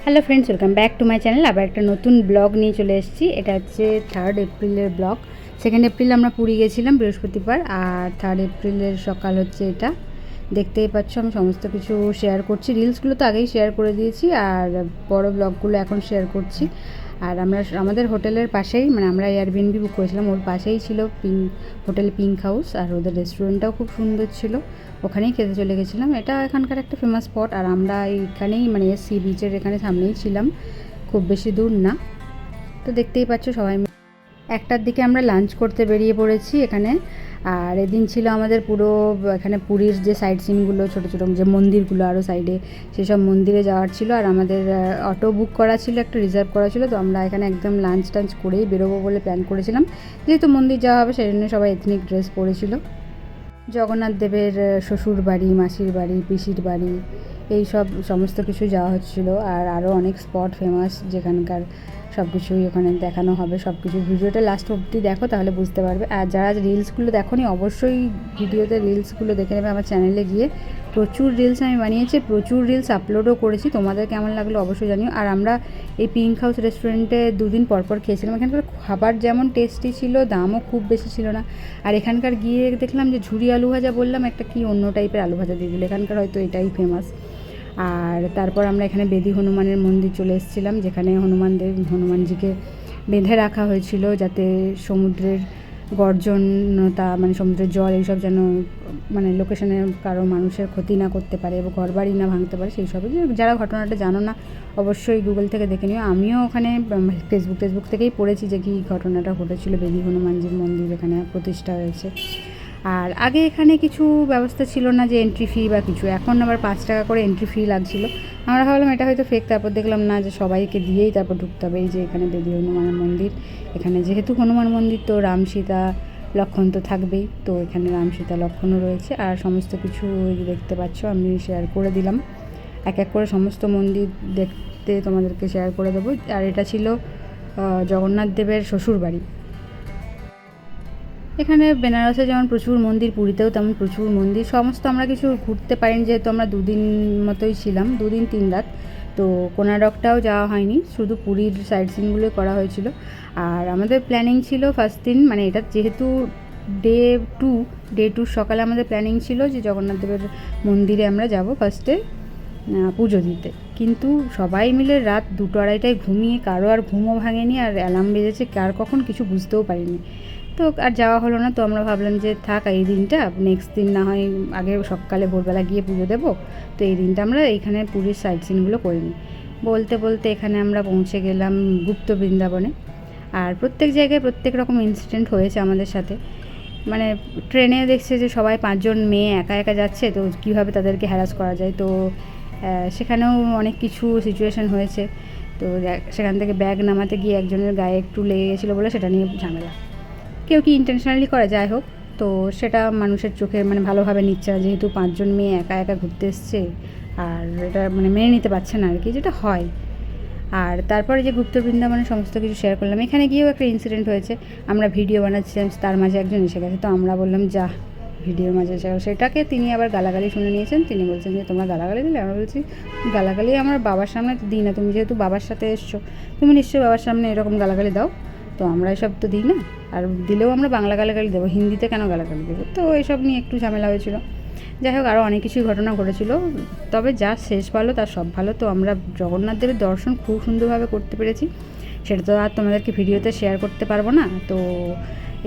Hello friends, welcome back to my channel. আবার একটা নতুন ব্লগ নিয়ে চলে এসেছি। এটা হচ্ছে 3rd এপ্রিলের ব্লগ। 2nd এপ্রিল আমরা পুরী গেছিলাম বৃহস্পতিবার, আর 3rd এপ্রিলের সকাল হচ্ছে এটা। দেখতেই পাচ্ছ আমি সমস্ত কিছু শেয়ার করছি। রিলসগুলো তো আগেই শেয়ার করে দিয়েছি, আর বড় ব্লগগুলো এখন শেয়ার করছি। আর আমাদের হোটেলের পাশেই, মানে আমরা এয়ারবিএনবি বুক করেছিলাম, ওর পাশেই ছিল হোটেল পিঙ্ক হাউস, আর ওদের রেস্টুরেন্টটাও খুব সুন্দর ছিল। ওখানেই খেতে চলে গেছিলাম। এটা এখানকার একটা ফেমাস স্পট, আর আমরা এইখানেই মানে সি বিচের এখানে সামনেই ছিলাম, খুব বেশি দূর না। তো দেখতেই পাচ্ছ সবাই 1টার দিকে আমরা লাঞ্চ করতে বেরিয়ে পড়েছি এখানে। আর এদিন ছিল আমাদের পুরো এখানে পুরীর যে সাইট সিনগুলো, ছোটো ছোটো যে মন্দিরগুলো আরও সাইডে, সেসব মন্দিরে যাওয়ার ছিল। আর আমাদের অটো বুক করা ছিল, একটা রিজার্ভ করা ছিল। তো আমরা এখানে একদম লাঞ্চ টাঞ্চ করেই বেরোবো বলে প্ল্যান করেছিলাম। যেহেতু মন্দির যাওয়া হবে সেই জন্য সবাই এথনিক ড্রেস পরেছিল। জগন্নাথ দেবের শ্বশুর বাড়ি, মাসির বাড়ি, পিসির বাড়ি, এই সব সমস্ত কিছু যাওয়া হচ্ছিলো। আর আরও অনেক স্পট ফেমাস যেখানকার সব কিছুই ওখানে দেখানো হবে। সব কিছু ভিডিওটা লাস্ট অবধি দেখো, তাহলে বুঝতে পারবে। আর যারা রিলসগুলো দেখোনি অবশ্যই ভিডিওতে রিলসগুলো দেখে নেবে আমার চ্যানেলে গিয়ে। প্রচুর রিলস আমি বানিয়েছি, প্রচুর রিলস আপলোডও করেছি। তোমাদের কেমন লাগলো অবশ্যই জানিও। আর আমরা এই পিঙ্ক হাউস রেস্টুরেন্টে 2 দিন পরপর খেয়েছিলাম। এখানকার খাবার যেমন টেস্টি ছিল, দামও খুব বেশি ছিল না। আর এখানকার গিয়ে দেখলাম যে ঝুরি আলু ভাজা বললাম, একটা কি অন্য টাইপের আলু ভাজা দিয়ে দিল। এখানকার হয়তো এটাই ফেমাস। আর তারপর আমরা এখানে বেদি হনুমানের মন্দির চলে এসেছিলাম, যেখানে হনুমানজিকে বেঁধে রাখা হয়েছিল, যাতে সমুদ্রের গর্জনতা, মানে সমুদ্রের জল এইসব যেন মানে লোকেশনে কারো মানুষের ক্ষতি না করতে পারে এবং ঘরবাড়ি না ভাঙতে পারে, সেই সবই। যারা ঘটনাটা জানো না অবশ্যই গুগল থেকে দেখে নিও। আমিও ওখানে ফেসবুক থেকেই পড়েছি যে কী ঘটনাটা ঘটেছিল। বেদি হনুমানজির মন্দির এখানে প্রতিষ্ঠা হয়েছে। আর আগে এখানে কিছু ব্যবস্থা ছিল না, যে এন্ট্রি ফি বা কিছু। এখন আবার 5 টাকা করে এন্ট্রি ফি লাগছিলো। আমরা ভাবলাম এটা হয়তো ফেক, তারপর দেখলাম না, যে সবাইকে দিয়েই তারপর ঢুকতে হবে। এই যে এখানে বেদি হনুমানের মন্দির, এখানে যেহেতু হনুমান মন্দির তো রাম সীতা লক্ষণ তো থাকবেই। তো এখানে রাম সীতা লক্ষণও রয়েছে। আর সমস্ত কিছু দেখতে পাচ্ছ, আমি শেয়ার করে দিলাম। এক এক করে সমস্ত মন্দির দেখতে তোমাদেরকে শেয়ার করে দেবো। আর এটা ছিল জগন্নাথ দেবের শ্বশুর বাড়ি। এখানে বেনারসে যেমন প্রচুর মন্দির, পুরীতেও তেমন প্রচুর মন্দির। সমস্ত আমরা কিছু ঘুরতে পারিনি, যেহেতু আমরা 2 দিন মতোই ছিলাম, 2 দিন 3 রাত। তো কোনারকটাও যাওয়া হয়নি, শুধু পুরীর সাইট সিনগুলোই করা হয়েছিল। আর আমাদের প্ল্যানিং ছিল ফার্স্ট দিন, মানে এটা যেহেতু ডে টু সকালে আমাদের প্ল্যানিং ছিল যে জগন্নাথ দেবের মন্দিরে আমরা যাব ফার্স্টে পুজো দিতে। কিন্তু সবাই মিলে রাত 2-2:30টায় ঘুমিয়ে, কারো আর ঘুমও ভাঙেনি, আর অ্যালার্ম বেজেছে কার কখন কিছু বুঝতেও পারিনি। তো আর যাওয়া হলো না। তো আমরা ভাবলাম যে থাক এই দিনটা, নেক্সট দিন না হয় আগে সকালে ভোরবেলা গিয়ে পুজো দেবো। তো এই দিনটা আমরা এইখানে পুরীর সাইট সিনগুলো করে নিই। বলতে বলতে এখানে আমরা পৌঁছে গেলাম গুপ্ত বৃন্দাবনে। আর প্রত্যেক জায়গায় প্রত্যেক রকম ইনসিডেন্ট হয়েছে আমাদের সাথে। মানে ট্রেনে দেখছে যে সবাই 5 জন মেয়ে একা একা যাচ্ছে, তো কীভাবে তাদেরকে হ্যারাস করা যায়। তো সেখানেও অনেক কিছু সিচুয়েশান হয়েছে। তো সেখান থেকে ব্যাগ নামাতে গিয়ে একজনের গায়ে একটু লেগে গেছিলো বলে সেটা নিয়ে ঝামেলা। কেউ কি ইন্টেনশনালি করে, যাই হোক। তো সেটা মানুষের চোখে মানে ভালোভাবে নিচ্ছে না, যেহেতু 5 জন মেয়ে একা একা ঘুরতে এসছে। আর এটা মানে মেনে নিতে পারছে না আর কি, যেটা হয়। আর তারপরে যে গুপ্ত বৃন্দাবনের সমস্ত কিছু শেয়ার করলাম। এখানে গিয়েও একটা ইনসিডেন্ট হয়েছে। আমরা ভিডিও বানাচ্ছিলাম, তার মাঝে একজন এসে গেছে। তো আমরা বললাম যা, ভিডিওর মাঝে এসে গেল। সেটাকে তিনি আবার গালাগালি শুনে নিয়েছেন। তিনি বলছেন যে তোমরা গালাগালি দিলে। আমরা বলছি গালাগালি আমার বাবার সামনে তো দিই না, তুমি যেহেতু বাবার সাথে এসছো, তুমি নিশ্চয়ই বাবার সামনে এরকম গালাগালি দাও। তো আমরা এসব তো দিই না, আর দিলেও আমরা বাংলা গালাগালি দেবো, হিন্দিতে কেন গালাগালি দেবো। তো এসব নিয়ে একটু ঝামেলা হয়েছিল। যাই হোক, আরও অনেক কিছুই ঘটনা ঘটেছিল। তবে যা শেষ ভালো তার সব ভালো। তো আমরা জগন্নাথ দেবের দর্শন খুব সুন্দরভাবে করতে পেরেছি। সেটা তো আর তোমাদেরকে ভিডিওতে শেয়ার করতে পারবো না। তো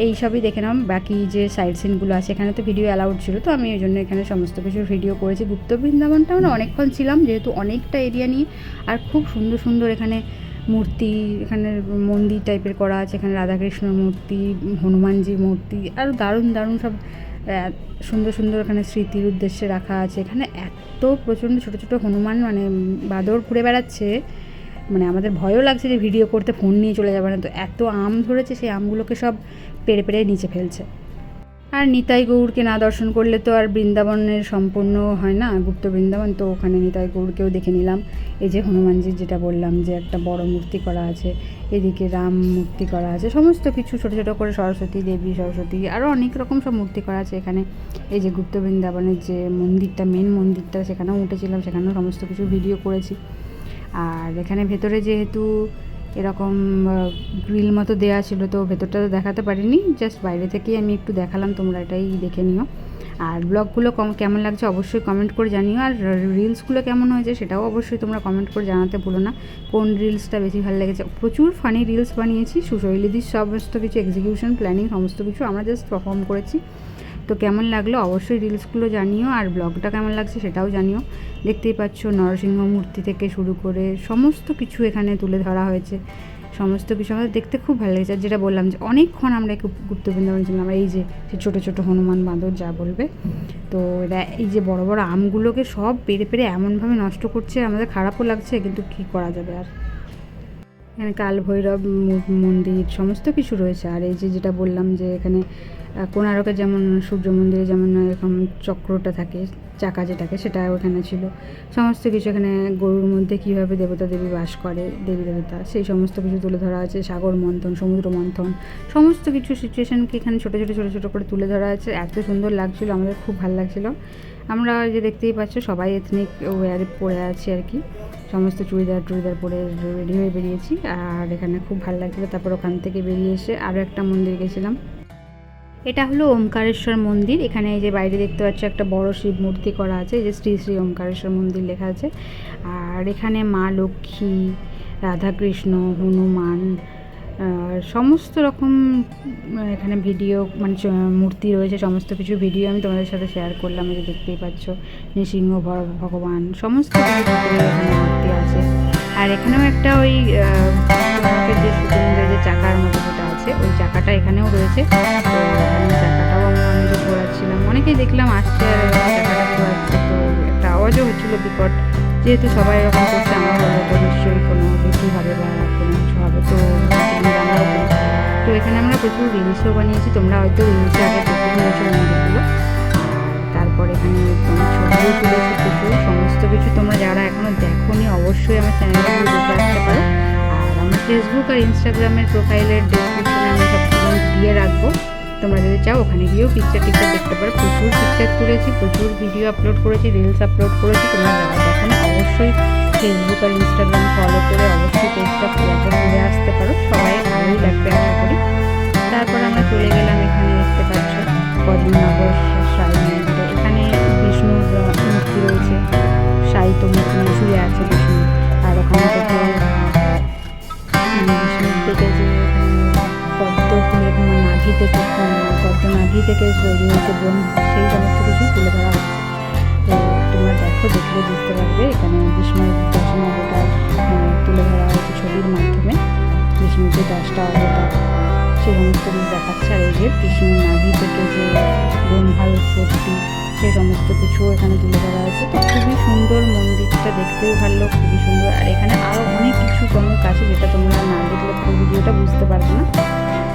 এই সবই দেখে নাও। বাকি যে সাইড সিনগুলো আছে, এখানে তো ভিডিও অ্যালাউড ছিল, তো আমি ওই জন্য এখানে সমস্ত কিছু ভিডিও করেছি। গুপ্ত বৃন্দাবনটা আমরা অনেকক্ষণ ছিলাম, যেহেতু অনেকটা এরিয়া নিয়ে। আর খুব সুন্দর সুন্দর এখানে মূর্তি, এখানে মন্দির টাইপের করা আছে। এখানে রাধাকৃষ্ণর মূর্তি, হনুমানজির মূর্তি, আরও দারুণ দারুণ সব সুন্দর সুন্দর এখানে স্মৃতির উদ্দেশ্যে রাখা আছে। এখানে এত প্রচণ্ড ছোটো ছোটো হনুমান, মানে বাদর ঘুরে বেড়াচ্ছে। মানে আমাদের ভয়ও লাগছে যে ভিডিও করতে ফোন নিয়ে চলে যাবে না। তো এত আম ধরেছে, সেই আমগুলোকে সব পেড়ে পেড়ে নিচে ফেলছে। আর নিতাই গৌড়কে না দর্শন করলে তো আর বৃন্দাবনের সম্পূর্ণ হয় না, গুপ্ত বৃন্দাবন। তো ওখানে নিতাই গৌড়কেও দেখে নিলাম। এই যে হনুমানজির যেটা বললাম, যে একটা বড় মূর্তি করা আছে, এদিকে রাম মূর্তি করা আছে, সমস্ত কিছু ছোটো ছোটো করে সরস্বতী দেবী, সরস্বতী, আরও অনেক রকম সব মূর্তি করা আছে এখানে। এই যে গুপ্ত বৃন্দাবনের যে মন্দিরটা, মেন মন্দিরটা, সেখানেও উঠেছিলাম, সেখানেও সমস্ত কিছু ভিডিও করেছি। আর এখানে ভেতরে যেহেতু এরকম গ্রিল মতো দেওয়া ছিল, তো ভেতরটা তো দেখাতে পারিনি, জাস্ট বাইরে থেকেই আমি একটু দেখালাম, তোমরা এটাই দেখে নিও। আর ব্লগগুলো কেমন লাগছে অবশ্যই কমেন্ট করে জানিও, আর রিলসগুলো কেমন হয়েছে সেটাও অবশ্যই তোমরা কমেন্ট করে জানাতে ভুলো না, কোন রিলসটা বেশি ভালো লেগেছে। প্রচুর ফানি রিলস বানিয়েছি, সুশৈলীদির সমস্ত কিছু এক্সিকিউশন প্ল্যানিং সমস্ত কিছু আমরা জাস্ট পারফর্ম করেছি। তো কেমন লাগলো অবশ্যই রিলসগুলো জানিও, আর ব্লগটা কেমন লাগছে সেটাও জানিও। দেখতেই পাচ্ছ নরসিংহ মূর্তি থেকে শুরু করে সমস্ত কিছু এখানে তুলে ধরা হয়েছে, সমস্ত কিছু আমাদের দেখতে খুব ভালো লেগেছে। আর যেটা বললাম যে অনেকক্ষণ আমরা একটু গুপ্ত বৃন্দাবন ছিলাম, আমরা এই যে ছোটো ছোটো হনুমান বাঁদর যা বলবে, তো এরা এই যে বড় বড় আমগুলোকে সব পেরে পেরে এমনভাবে নষ্ট করছে, আমাদের খারাপও লাগছে, কিন্তু কী করা যাবে আর। এখানে কাল ভৈরব মন্দির সমস্ত কিছু রয়েছে। আর এই যে যেটা বললাম যে এখানে কোণারকে যেমন সূর্য মন্দিরে যেমন এরকম চক্রটা থাকে, চাকা যেটাকে, সেটা ওখানে ছিল। সমস্ত কিছু এখানে গরুর মধ্যে কীভাবে দেবতা দেবী বাস করে, দেবী দেবতা, সেই সমস্ত কিছু তুলে ধরা আছে। সাগর মন্থন, সমুদ্র মন্থন, সমস্ত কিছু সিচুয়েশানকে এখানে ছোটো ছোটো ছোটো ছোটো করে তুলে ধরা আছে। এত সুন্দর লাগছিলো, আমাদের খুব ভালো লাগছিলো। আমরা যে দেখতেই পাচ্ছ সবাই এথনিক ওয়্যারে পরে আছি আর কি, সমস্ত চুড়িদার পরে রেডি হয়ে বেরিয়েছি, আর এখানে খুব ভালো লাগছিলো। তারপর ওখান থেকে বেরিয়ে এসে আরও একটা মন্দির গেছিলাম, এটা হলো ওমকারেশ্বর মন্দির। এখানে এই যে বাইরে দেখতে পাচ্ছ একটা বড় শিব মূর্তি করা আছে, এই যে শ্রী শ্রী ওমকারেশ্বর মন্দির লেখা আছে। আর এখানে মা লক্ষ্মী, রাধাকৃষ্ণ, হনুমান, সমস্ত রকম এখানে ভিডিও মানে মূর্তি রয়েছে, সমস্ত কিছু ভিডিও আমি তোমাদের সাথে শেয়ার করলাম। এই যে দেখতেই পাচ্ছ নৃসিংহ ভগবান, সমস্ত কিছু এখানে মূর্তি আছে। আর এখানেও একটা ওই যে সুন্দর যে চাকার মতো যেটা আছে, ওই চাকাটা এখানেও রয়েছে। তো এখানে চাকাটাও আমি ঘোরাচ্ছিলাম, অনেকেই দেখলাম আসছে আর চাকাটা ঘোরাচ্ছে, তো একটা আওয়াজও হচ্ছিলো বিকট, যেহেতু সবাই এরকম করছে আমার বলবো তো নিশ্চয়ই কোনো কিছু হবে বা কোনো কিছু হবে, তো আমরাও করি। তো এখানে আমরা প্রচুর রিলসও বানিয়েছি, তোমরা হয়তো রিলসে আগে দেখে নিয়েছো মন্দিরগুলো। তারপর এখানে ছবিও তুলেছি প্রচুর, সমস্ত কিছু তোমরা যারা এখনও দেখোনি অবশ্যই আমার চ্যানেলগুলো দেখে আসতে পারো। আর আমার ফেসবুক আর ইনস্টাগ্রামের প্রোফাইলের ডিসক্রিপশনে আমি সব লিঙ্ক দিয়ে রাখবো, তোমরা যদি চাও ওখানে গিয়েও পিকচার দেখতে পারো। প্রচুর পিকচার তুলেছি, প্রচুর ভিডিও আপলোড করেছি, রিলস আপলোড করেছি, তোমরা যারা দেখো না অবশ্যই ফেসবুক আর ইনস্টাগ্রাম ফলো করে অবশ্যই পেজটা একবার ঘুরে আসতে পারো, সবাই ভালোই লাগবে আশা করি। তারপর আমরা চলে গেলাম, এখানে দেখতে পাচ্ছ পদ্মনগর সাই মন্দিরে, এখানে বিষ্ণুর মূর্তি রয়েছে, সাহিত্য মূর্তি শুয়ে আছে বিষ্ণু। আর ওখানে থেকে বিষ্ণুর থেকে যে পদ্ম ফুলের নাভি থেকে পদ্ম নাভি থেকে তৈরি হয়েছে ব্রহ্ম, সেই সমস্ত কিছু তুলে ধরা হচ্ছে। তো তোমরা দেখলে বুঝতে পারবে এখানে বিষ্ণুর দর্শনাবতার তুলে ধরা হয়েছে ছবির মাধ্যমে, বিষ্ণুর যে 10টা অবতার সেই সমস্ত কিছু দেখাচ্ছে। আর এই যে বিষ্ণুর নাভি থেকে যে ব্রহ্মার উৎপত্তি, সেই সমস্ত কিছু এখানে তুলে ধরা হয়েছে। তো খুবই সুন্দর মন্দিরটা, দেখতেও ভালো, খুবই সুন্দর। আর এখানে আরও অনেক কিছু চমক আছে যেটা তোমরা না দেখলে পুরো ভিডিওটা বুঝতে পারবে না।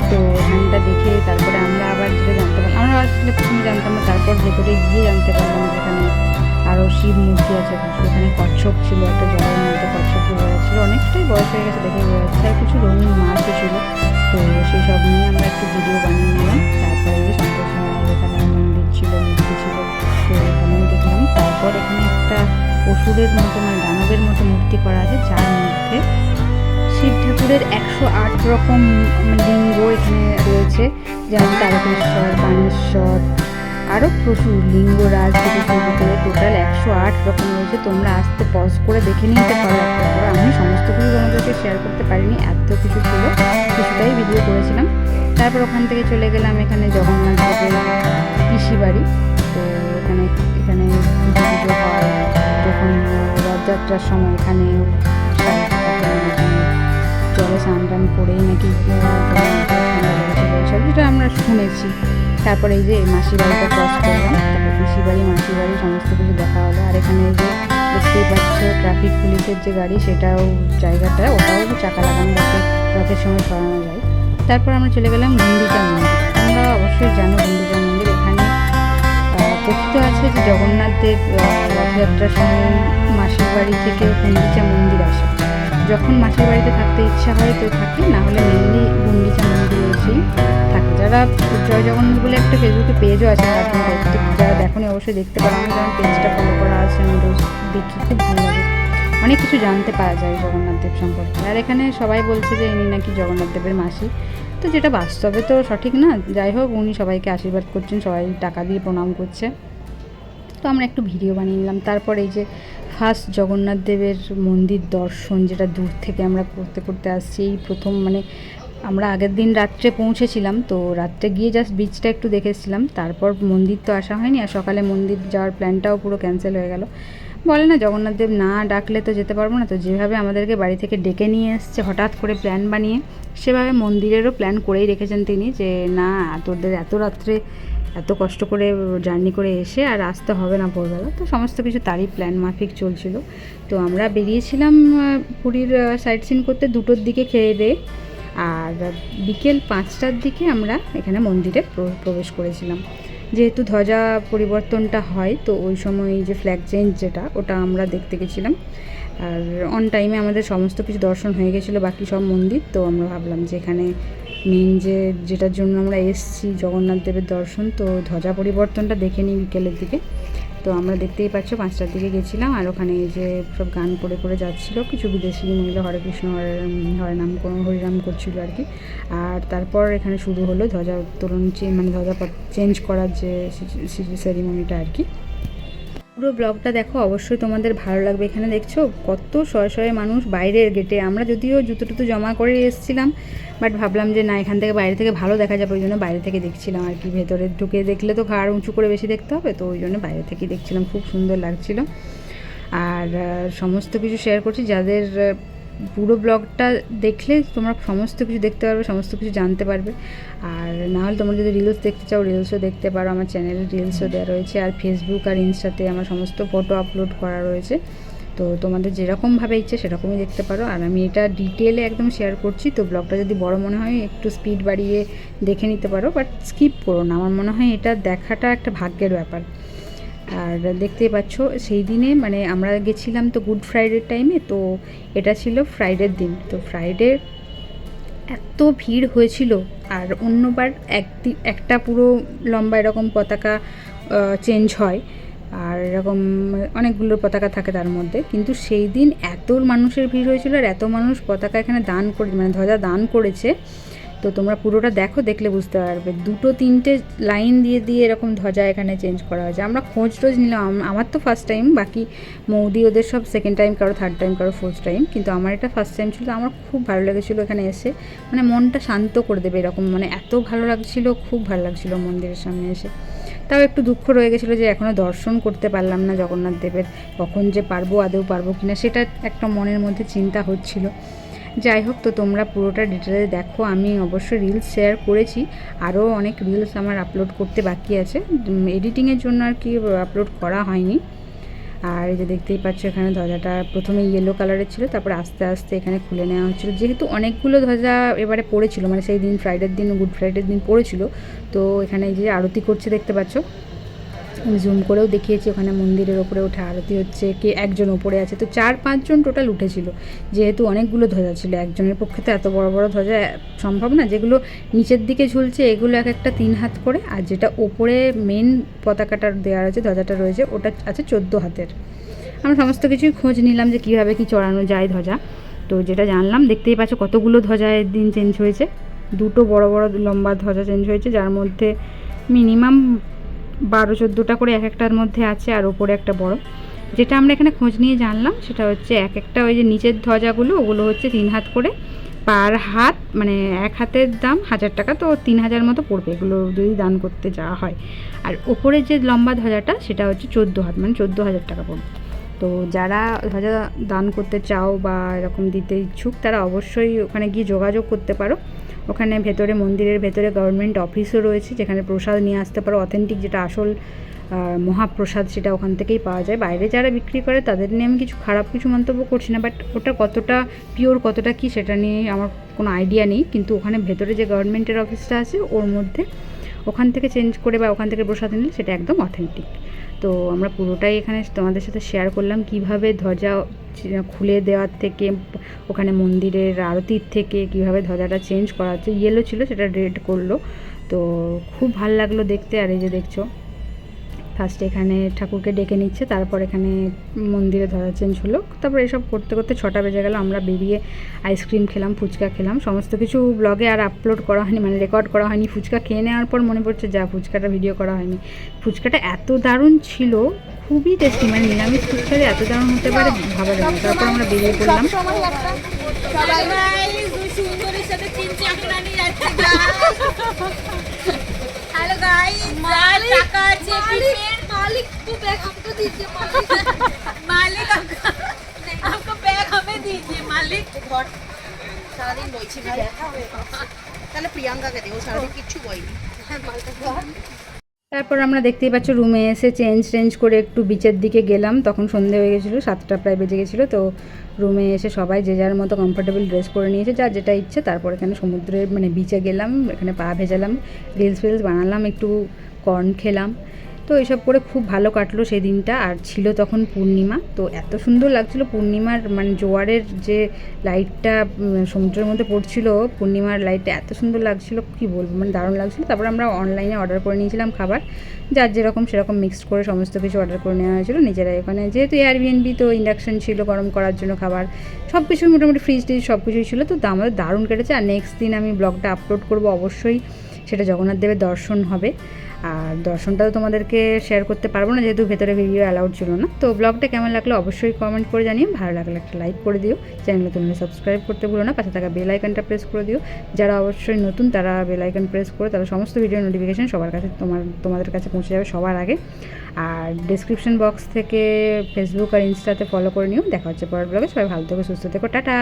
তো এখানটা দেখে তারপরে আমরা আবার যেটা জানতে পারলাম, আমরা আসলে প্রথমে জানতাম না, তারপর ভেতরে গিয়ে জানতে পারলাম যে এখানে আরও শিব মূর্তি আছে। এখানে কচ্ছপ ছিল, একটা জলের মধ্যে কচ্ছপ ছিল, অনেকটাই বয়স হয়ে গেছে দেখে বোঝা যাচ্ছে, আর কিছু রঙিন মাছও ছিল। তো সেই সব নিয়ে আমরা একটু ভিডিও বানিয়ে নিলাম। তারপরে যে সন্তোষ এখানে মন্দির ছিল, মূর্তি ছিল, তো এখানেও দেখলাম। তারপর এখানে একটা অসুরের মতো মানে দানবের মতো মূর্তি করা আছে, যার মধ্যে শিব ঠাকুরের 108 রকম লিঙ্গ এখানে রয়েছে, যেমন তারকেশ্বর, বাণেশ্বর, আরও প্রচুর লিঙ্গরাজ থেকে শুরু করে টোটাল 108 রকম রয়েছে। তোমরা আসতে পজ করে দেখে নিতে পারো একটা করে, আমি সমস্ত কিছু তোমাদেরকে শেয়ার করতে পারিনি, এত কিছু ছিল, কিছুটাই ভিডিও করেছিলাম। তারপর ওখান থেকে চলে গেলাম এখানে জগন্নাথ দেবের পিসি বাড়ি। তো এখানে পুজো হয়, যখন রথযাত্রার সময় এখানে জলে স্নান করেই নাকি যেটা আমরা শুনেছি। তারপরে এই যে মাসির বাড়িটা ক্রস করলাম, তারপর পিসি বাড়ি, মাসির বাড়ি সমস্ত কিছু দেখা হলো। আর এখানে এই যে দেখতেই পাচ্ছ ট্রাফিক পুলিশের যে গাড়ি, সেটাও জায়গাটা, ওটাও চাকা লাগানো, যাতে রথের সময় সরানো যায়। তারপর আমরা চলে গেলাম গুন্ডিচা মন্দির। তোমরা অবশ্যই জানো গুন্ডিচা মন্দির, এখানে কথিত আছে যে জগন্নাথ দেব রথযাত্রার সময় মাসির বাড়ি থেকে গুন্ডিচা মন্দির আসে। যখন মাসির বাড়িতে থাকতে ইচ্ছা হয় তো থাকে, না হলে মেনলি গুন্ডিচা মন্দিরে এসেই থাকে। যারা জয় জগন্নাথ বলে একটা ফেসবুকে পেজও আছে, যারা দেখোনি অবশ্যই দেখতে পারো, আমি যেমন পেজটা ফলো করা আছে, আমি রোজ দেখি, খুব ভালো লাগে। অনেক কিছু জানতে পারা যায় জগন্নাথ দেব সম্পর্কে। আর এখানে সবাই বলছে যে ইনি নাকি জগন্নাথ দেবের মাসি, তো যেটা বাস্তবে তো সঠিক না। যাই হোক, উনি সবাইকে আশীর্বাদ করছেন, সবাই টাকা দিয়ে প্রণাম করছে। তো আমরা একটু ভিডিও বানিয়ে নিলাম। তারপর এই যে ফার্স্ট জগন্নাথ দেবের মন্দির দর্শন, যেটা দূর থেকে আমরা করতে করতে আসছি, এই প্রথম মানে আমরা আগের দিন রাত্রে পৌঁছেছিলাম, তো রাত্রে গিয়ে জাস্ট বিচটা একটু দেখেছিলাম, তারপর মন্দির তো আসা হয়নি। আর সকালে মন্দির যাওয়ার প্ল্যানটাও পুরো ক্যান্সেল হয়ে গেল। বলে না জগন্নাথ দেব না ডাকলে তো যেতে পারবো না। তো যেভাবে আমাদেরকে বাড়ি থেকে ডেকে নিয়ে এসছে হঠাৎ করে প্ল্যান বানিয়ে, সেভাবে মন্দিরেরও প্ল্যান করেই রেখেছেন তিনি, যে না তোদের এত রাত্রে এত কষ্ট করে জার্নি করে এসে আর আসতে হবে না ভোরবেলা। তো সমস্ত কিছু তারই প্ল্যান মাফিক চলছিল। তো আমরা বেরিয়েছিলাম পুরীর সাইট সিন করতে 2টোর দিকে খেয়ে দিয়ে, আর বিকেল 5টার দিকে আমরা এখানে মন্দিরে প্রবেশ করেছিলাম। যেহেতু ধ্বজা পরিবর্তনটা হয়, তো ওই সময় যে ফ্ল্যাগ চেঞ্জ যেটা, ওটা আমরা দেখতে গেছিলাম। আর অন টাইমে আমাদের সমস্ত কিছু দর্শন হয়ে গেছিলো, বাকি সব মন্দির। তো আমরা ভাবলাম যে এখানে মেন যেটার জন্য আমরা এসেছি জগন্নাথ দেবের দর্শন, তো ধ্বজা পরিবর্তনটা দেখে নিই বিকেলের দিকে। তো আমরা দেখতেই পাচ্ছ 5টার দিকে গেছিলাম, আর ওখানে এই যে সব গান করে করে যাচ্ছিলো কিছু বিদেশি মহিলা, হরে কৃষ্ণ হরে নাম হরিনাম করছিল আর কি। আর তারপর এখানে শুরু হলো ধ্বজা উত্তোলন, মানে ধ্বজা চেঞ্জ করার যে সেরিমনিটা আর কি। পুরো ব্লগটা দেখো, অবশ্যই তোমাদের ভালো লাগবে। এখানে দেখছো কত শয়ে শয়ে মানুষ বাইরের গেটে। আমরা যদিও জুতো টুতো জমা করে এসেছিলাম, বাট ভাবলাম যে না, এখান থেকে বাইরে থেকে ভালো দেখা যাবে, ওই জন্য বাইরে থেকে দেখছিলাম আর কি। ভেতরে ঢুকে দেখলে তো ঘাড় উঁচু করে বেশি দেখতে হবে, তো ওই জন্য বাইরে থেকেই দেখছিলাম, খুব সুন্দর লাগছিল। আর সমস্ত কিছু শেয়ার করছি, যাদের পুরো ব্লগটা দেখলে তোমরা সমস্ত কিছু দেখতে পারবে, সমস্ত কিছু জানতে পারবে। আর না হলে তোমরা যদি রিলস দেখতে চাও, রিলসও দেখতে পারো, আমার চ্যানেলে রিলসও দেওয়া রয়েছে। আর ফেসবুক আর ইনস্টাতে আমার সমস্ত ফটো আপলোড করা রয়েছে, তো তোমাদের যেরকমভাবে ইচ্ছে সেরকমই দেখতে পারো। আর আমি এটা ডিটেলে একদম শেয়ার করছি, তো ব্লগটা যদি বড় মনে হয় একটু স্পিড বাড়িয়ে দেখে নিতে পারো, বাট স্কিপ করো না। আমার মনে হয় এটা দেখাটা একটা ভাগ্যের ব্যাপার। আর দেখতেই পাচ্ছ সেই দিনে মানে আমরা গেছিলাম তো গুড ফ্রাইডের টাইমে, তো এটা ছিল ফ্রাইডের দিন। তো ফ্রাইডে এত ভিড় হয়েছিল। আর অন্যবার একটা পুরো লম্বা এরকম পতাকা চেঞ্জ হয়, আর এরকম অনেকগুলো পতাকা থাকে তার মধ্যে, কিন্তু সেই দিন এত মানুষের ভিড় হয়েছিল, আর এত মানুষ পতাকা এখানে দান করে, মানে ধ্বজা দান করেছে। তো তোমরা পুরোটা দেখো, দেখলে বুঝতে পারবে। 2-3টে লাইন দিয়ে দিয়ে এরকম ধ্বজা এখানে চেঞ্জ করা হয়েছে। আমরা খোঁজ টোজ নিলাম, আমার তো ফার্স্ট টাইম, বাকি মৌদি ওদের সব সেকেন্ড টাইম, কারো থার্ড টাইম, কারো ফোর্থ টাইম, কিন্তু আমার এটা ফার্স্ট টাইম ছিল। আমার খুব ভালো লেগেছিলো এখানে এসে, মানে মনটা শান্ত করে দেবে এরকম, মানে এত ভালো লাগছিলো, খুব ভালো লাগছিলো মন্দিরের সামনে এসে। তাও একটু দুঃখ রয়ে গেছিলো যে এখনও দর্শন করতে পারলাম না জগন্নাথ দেবের, কখন যে পারবো, আদৌ পারবো কিনা, সেটা একটা মনের মধ্যে চিন্তা হচ্ছিল। যাই হোক, তো তোমরা পুরোটা ডিটেলে দেখো। আমি অবশ্যই রিলস শেয়ার করেছি, আরও অনেক রিলস আমার আপলোড করতে বাকি আছে, এডিটিংয়ের জন্য আর কি আপলোড করা হয়নি। আর এই যে দেখতেই পাচ্ছ এখানে ধ্বজাটা প্রথমে ইয়েলো কালারের ছিল, তারপর আস্তে আস্তে এখানে খুলে নেওয়া হচ্ছিলো, যেহেতু অনেকগুলো ধ্বজা এবারে পড়েছিল, মানে সেই দিন ফ্রাইডের দিন, গুড ফ্রাইডের দিন পড়েছিল। তো এখানে যে আরতি করছে দেখতে পাচ্ছ, আমি জুম করেও দেখিয়েছি, ওখানে মন্দিরের ওপরে উঠে আরতি হচ্ছে, কে একজন ওপরে আছে, তো 4-5 জন টোটাল উঠেছিল। যেহেতু অনেকগুলো ধ্বজা ছিল, একজনের পক্ষে তো এত বড় বড় ধ্বজা সম্ভব না। যেগুলো নিচের দিকে ঝুলছে এগুলো এক একটা 3 হাত করে, আর যেটা ওপরে মেন পতাকাটা দেওয়া রয়েছে, ধ্বজাটা রয়েছে, ওটা আছে 14 হাতের। আমরা সমস্ত কিছুই খোঁজ নিলাম যে কীভাবে কী চড়ানো যায় ধ্বজা। তো যেটা জানলাম, দেখতেই পাচ্ছ কতগুলো ধ্বজা দিন চেঞ্জ হয়েছে। 2টো বড় বড় লম্বা ধ্বজা চেঞ্জ হয়েছে, যার মধ্যে মিনিমাম 12-14টা করে এক একটার মধ্যে আছে, আর ওপরে একটা বড়। যেটা আমরা এখানে খোঁজ নিয়ে জানলাম সেটা হচ্ছে এক একটা ওই যে নিচের ধ্বজাগুলো, ওগুলো হচ্ছে 3 হাত করে পার হাত, মানে এক হাতের দাম 1000 টাকা, তো 3000 মতো পড়বে এগুলো যদি দান করতে যাওয়া হয়। আর ওপরের যে লম্বা ধ্বজাটা সেটা হচ্ছে 14 হাত, মানে 14,000 টাকা পড়বে। তো যারা ধ্বজা দান করতে চাও বা এরকম দিতে ইচ্ছুক, তারা অবশ্যই ওখানে গিয়ে যোগাযোগ করতে পারো। ওখানে ভেতরে, মন্দিরের ভেতরে গভর্নমেন্ট অফিসও রয়েছে, যেখানে প্রসাদ নিয়ে আসতে পারো, অথেন্টিক যেটা আসল মহাপ্রসাদ, সেটা ওখান থেকেই পাওয়া যায়। বাইরে যারা বিক্রি করে তাদের নিয়ে আমি খারাপ কিছু মন্তব্য করছি না, বাট ওটা কতটা পিওর, কতটা কি, সেটা নিয়ে আমার কোনো আইডিয়া নেই। কিন্তু ওখানে ভেতরে যে গভর্নমেন্টের অফিসটা আছে, ওর মধ্যে ওখান থেকে চেঞ্জ করে বা ওখান থেকে প্রসাদ নিলে সেটা একদম অথেন্টিক। তো আমরা পুরোটাই এখানে তোমাদের সাথে শেয়ার করলাম, কিভাবে ধ্বজা খুলে দেওয়ার থেকে, ওখানে মন্দিরের আরতির থেকে কিভাবে ধ্বজাটা চেঞ্জ করা হচ্ছে। ইয়েলো ছিল, সেটা রেড করলো, তো খুব ভালো লাগলো দেখতে। আর এই যে দেখছো ফার্স্টে এখানে ঠাকুরকে ডেকে নিচ্ছে, তারপর এখানে মন্দিরে ধরা চেঞ্জ হলো। তারপর এসব করতে করতে 6টা বেজে গেল। আমরা বেরিয়ে আইসক্রিম খেলাম, ফুচকা খেলাম। সমস্ত কিছু ব্লগে আর আপলোড করা হয়নি, মানে রেকর্ড করা হয়নি। ফুচকা খেয়ে নেওয়ার পর মনে পড়ছে যা ফুচকাটা ভিডিও করা হয়নি। ফুচকাটা এত দারুণ ছিল, খুবই টেস্টি, মানে নিরামিষ ফুচকা যে এত দারুণ হতে পারে ভাবা যায় না। তারপর আমরা বেরিয়ে পড়লাম। हेलो गाइस, टाका আছে मालिक को बैग हमको दीजिए, मालिक हमको बैग हमें दीजिए मालिक। সারাদিন বইছি ভাই, তাহলে প্রিয়াঙ্কাকে দেবো, সারাদিন কিচ্ছু বইনি। তারপর আমরা দেখতেই পাচ্ছ রুমে এসে চেঞ্জ করে একটু বিচের দিকে গেলাম। তখন সন্ধে হয়ে গেছিলো, 7টা প্রায় বেজে গেছিলো। তো রুমে এসে সবাই যে যার মতো কমফোর্টেবল ড্রেস পরে নিয়েছে, যার যেটা ইচ্ছে। তারপর এখানে সমুদ্রের মানে বিচে গেলাম, এখানে পা ভেজালাম, রিলস বানালাম, একটু কর্ন খেলাম। তো এইসব করে খুব ভালো কাটলো সেই দিনটা। আর ছিল তখন পূর্ণিমা, তো এত সুন্দর লাগছিলো পূর্ণিমার মানে জোয়ারের যে লাইটটা সমুদ্রের মধ্যে পড়ছিল, পূর্ণিমার লাইটটা এত সুন্দর লাগছিলো, কী বলবো, মানে দারুণ লাগছিলো। তারপর আমরা অনলাইনে অর্ডার করে নিয়েছিলাম খাবার, যার যেরকম সেরকম মিক্সড করে সমস্ত কিছু অর্ডার করে নেওয়া হয়েছিলো নিজেরাই। ওখানে যেহেতু এয়ারবিএনবি, তো ইন্ডাকশান ছিল গরম করার জন্য খাবার, সব কিছুই মোটামুটি ফ্রিজ টিজ সব কিছুই ছিল। তো আমাদের দারুণ কেটেছে। আর নেক্সট দিন আমি ব্লগটা আপলোড করবো অবশ্যই, সেটা জগন্নাথ দেবের দর্শন হবে। আর দর্শনটাও তোমাদেরকে শেয়ার করতে পারবো না, যেহেতু ভেতরে ভিডিও অ্যালাউড ছিল না। তো ব্লগটা কেমন লাগলো অবশ্যই কমেন্ট করে জানিও। ভালো লাগলে একটা লাইক করে দিও, চ্যানেলে তোমরা সাবস্ক্রাইব করতে ভুলো না, পাশে থাকা বেল আইকনটা প্রেস করে দিও। যারা অবশ্যই নতুন তারা বেল আইকন প্রেস করে, তারা সমস্ত ভিডিও নোটিফিকেশান সবার কাছে তোমাদের কাছে পৌঁছে যাবে সবার আগে। আর ডেসক্রিপশন বক্স থেকে ফেসবুক আর ইনস্টাতে ফলো করে নিও। দেখা হচ্ছে পরের ব্লগে। সবাই ভালো থেকো, সুস্থ থেকো, টাটা।